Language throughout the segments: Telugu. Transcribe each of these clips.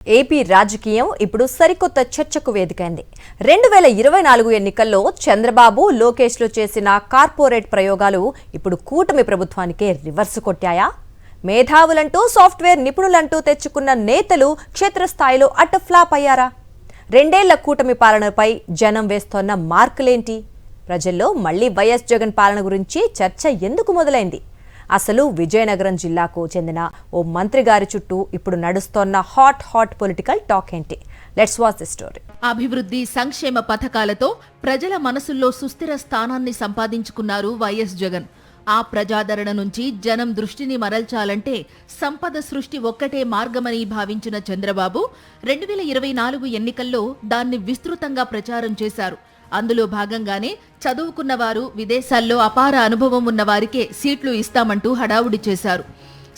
ఏపీ రాజకీయం ఇప్పుడు సరికొత్త చర్చకు వేదికైంది. 2024 ఎన్నికల్లో చంద్రబాబు, లోకేష్లు చేసిన కార్పొరేట్ ప్రయోగాలు ఇప్పుడు కూటమి ప్రభుత్వానికే రివర్స్ కొట్టాయా? మేధావులంటూ సాఫ్ట్వేర్ నిపుణులంటూ తెచ్చుకున్న నేతలు క్షేత్రస్థాయిలో అట్ట ఫ్లాప్ అయ్యారా? 2 ఏళ్ల కూటమి పాలనపై జనం వేస్తోన్న మార్కులేంటి? ప్రజల్లో మళ్లీ వైఎస్ జగన్ పాలన గురించి చర్చ ఎందుకు మొదలైంది? అసలు విజయనగరం జిల్లాకు చెందిన ఓ మంత్రి గారి చుట్టూ ఇప్పుడు నడుస్తోన్న హాట్ పొలిటికల్ టాక్ ఏంటి? Let's watch the story. అభివృద్ధి, సంక్షేమ పథకాలతో ప్రజల మనసుల్లో సుస్థిర స్థానాన్ని సంపాదించుకున్నారు వైఎస్ జగన్. ఆ ప్రజాదరణ నుంచి జనం దృష్టిని మరల్చాలంటే సంపద సృష్టి ఒక్కటే మార్గమని భావించిన చంద్రబాబు 2024 ఎన్నికల్లో దాన్ని విస్తృతంగా ప్రచారం చేశారు. అందులో భాగంగానే చదువుకున్నవారు, విదేశాల్లో అపార అనుభవం ఉన్న వారికే సీట్లు ఇస్తామంటూ హడావుడి చేశారు.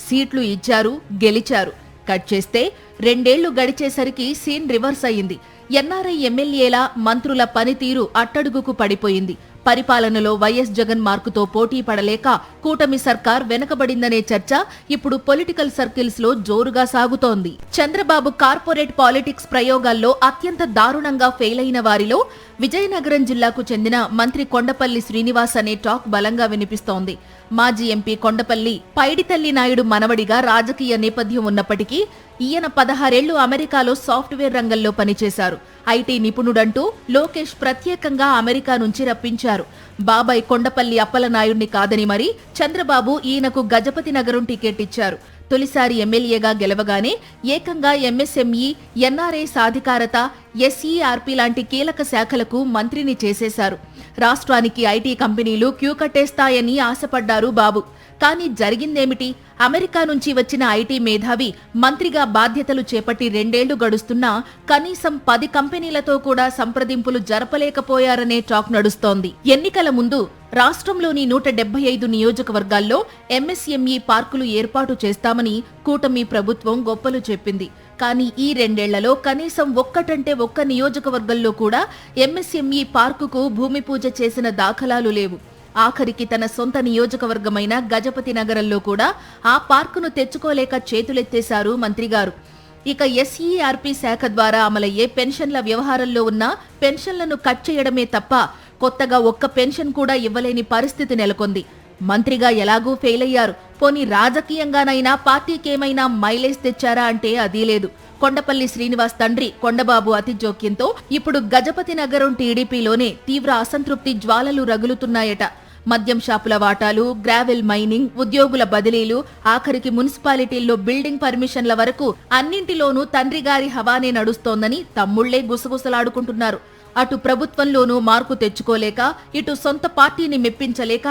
సీట్లు ఇచ్చారు, గెలిచారు. కట్ చేస్తే 2 ఏళ్లు గడిచేసరికి సీన్ రివర్స్ అయింది. ఎన్ఆర్ఐ ఎమ్మెల్యేల, మంత్రుల పనితీరు అట్టడుగుకు పడిపోయింది. పరిపాలనలో వైఎస్ జగన్ మార్కుతో పోటీ పడలేక కూటమి సర్కార్ వెనకబడిందనే చర్చ ఇప్పుడు పొలిటికల్ సర్కిల్స్ లో జోరుగా సాగుతోంది. చంద్రబాబు కార్పొరేట్ పాలిటిక్స్ ప్రయోగాల్లో అత్యంత దారుణంగా ఫెయిల్ అయిన వారిలో విజయనగరం జిల్లాకు చెందిన మంత్రి కొండపల్లి శ్రీనివాస్ అనే టాక్ బలంగా వినిపిస్తోంది. మాజీ ఎంపీ కొండపల్లి పైడితల్లి నాయుడు మనవడిగా రాజకీయ నేపథ్యం ఉన్నప్పటికీ ఈయన 16 ఏళ్లు అమెరికాలో సాఫ్ట్వేర్ రంగంలో పనిచేశారు. ఐటీ నిపుణుడంటూ లోకేష్ ప్రత్యేకంగా అమెరికా నుంచి రప్పించారు. బాబాయ్ కొండపల్లి అప్పలనాయుడిని కాదని మరి చంద్రబాబు ఈయనకు గజపతి నగరం టికెట్ ఇచ్చారు. తొలిసారి ఎమ్మెల్యేగా గెలవగానే ఏకంగా ఎంఎస్ఎంఈ, ఎన్ఆర్ఐ సాధికారత, ఎస్ఈఆర్పీ లాంటి కీలక శాఖలకు మంత్రిని చేసేశారు. రాష్ట్రానికి ఐటీ కంపెనీలు క్యూ కట్టేస్తాయని ఆశపడ్డారు బాబు. కానీ జరిగిందేమిటి? అమెరికా నుంచి వచ్చిన ఐటీ మేధావి మంత్రిగా బాధ్యతలు చేపట్టి 2 ఏళ్లు గడుస్తున్నా కనీసం 10 కంపెనీలతో కూడా సంప్రదింపులు జరపలేకపోయారనే టాక్ నడుస్తోంది. ఎన్నికల ముందు రాష్ట్రంలోని 175 నియోజకవర్గాల్లో ఎంఎస్ఎంఈ పార్కులు ఏర్పాటు చేస్తామని కూటమి ప్రభుత్వం గొప్పలు చెప్పింది. కానీ ఈ 2 ఏళ్లలో కనీసం ఒక్కటంటే ఒక్క నియోజకవర్గంలో కూడా ఎంఎస్ఎంఈ పార్కుకు భూమి పూజ చేసిన దాఖలాలు లేవు. ఆఖరికి తన సొంత నియోజకవర్గమైన గజపతి నగరంలో కూడా ఆ పార్కును తెచ్చుకోలేక చేతులెత్తేశారు మంత్రిగారు. ఇక ఎస్ఈఆర్పీ శాఖ ద్వారా అమలయ్యే పెన్షన్ల వ్యవహారంలో ఉన్న పెన్షన్లను కట్ చేయడమే తప్ప కొత్తగా ఒక్క పెన్షన్ కూడా ఇవ్వలేని పరిస్థితి నెలకొంది. మంత్రిగా ఎలాగూ ఫెయిల్ అయ్యారు. పోనీ రాజకీయంగానైనా పార్టీకేమైనా మైలేజ్ తెచ్చారా అంటే అదీ లేదు. కొండపల్లి శ్రీనివాస్ తండ్రి కొండబాబు అతి జోక్యంతో ఇప్పుడు గజపతి నగరం టీడీపీలోనే తీవ్ర అసంతృప్తి జ్వాలలు రగులుతున్నాయట. మద్యం షాపుల వాటాలు, గ్రావెల్ మైనింగ్, ఉద్యోగుల బదిలీలు, ఆఖరికి మున్సిపాలిటీల్లో బిల్డింగ్ పర్మిషన్ల వరకు అన్నింటిలోనూ తండ్రి గారి హవానే నడుస్తోందని తమ్ముళ్లే గుసగుసలాడుకుంటున్నారు. అటు ప్రభుత్వంలోనూ మార్కు తెచ్చుకోలేక, ఇటు సొంత పార్టీని మెప్పించలేక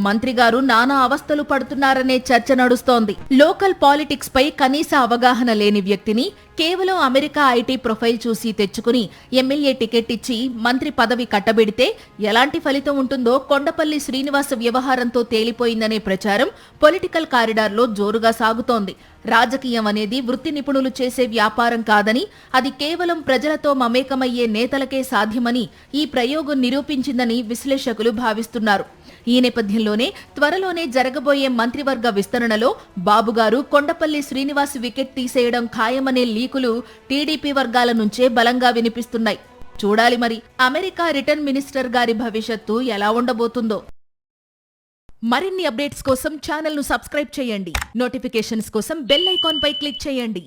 మంత్రిగారు నానా అవస్థలు పడుతున్నారనే చర్చ నడుస్తోంది. లోకల్ పాలిటిక్స్ పై కనీస అవగాహన లేని వ్యక్తిని కేవలం అమెరికా ఐటీ ప్రొఫైల్ చూసి తెచ్చుకుని ఎమ్మెల్యే టికెట్ ఇచ్చి మంత్రి పదవి కట్టబెడితే ఎలాంటి ఫలితం ఉంటుందో కొండపల్లి శ్రీనివాస వ్యవహారంతో తేలిపోయిందనే ప్రచారం పొలిటికల్ కారిడార్లో జోరుగా సాగుతోంది. రాజకీయం అనేది వృత్తి నిపుణులు చేసే వ్యాపారం కాదని, అది కేవలం ప్రజలతో మమేకమయ్యే నేతలకే సాధ్యమని ఈ ప్రయోగం నిరూపించిందని విశ్లేషకులు భావిస్తున్నారు. ఈ నేపథ్యంలోనే త్వరలోనే జరగబోయే మంత్రివర్గ విస్తరణలో బాబుగారు కొండపల్లి శ్రీనివాస్ వికెట్ తీసేయడం ఖాయమనే లీకులు టీడీపీ వర్గాల నుంచే బలంగా వినిపిస్తున్నాయి. చూడాలి మరి అమెరికా రిటర్న్ మినిస్టర్ గారి భవిష్యత్తు ఎలా ఉండబోతుందో. మరిన్ని అప్డేట్స్ కోసం ఛానల్ ను సబ్స్క్రైబ్ చేయండి. నోటిఫికేషన్స్ కోసం బెల్ ఐకాన్ పై క్లిక్ చేయండి.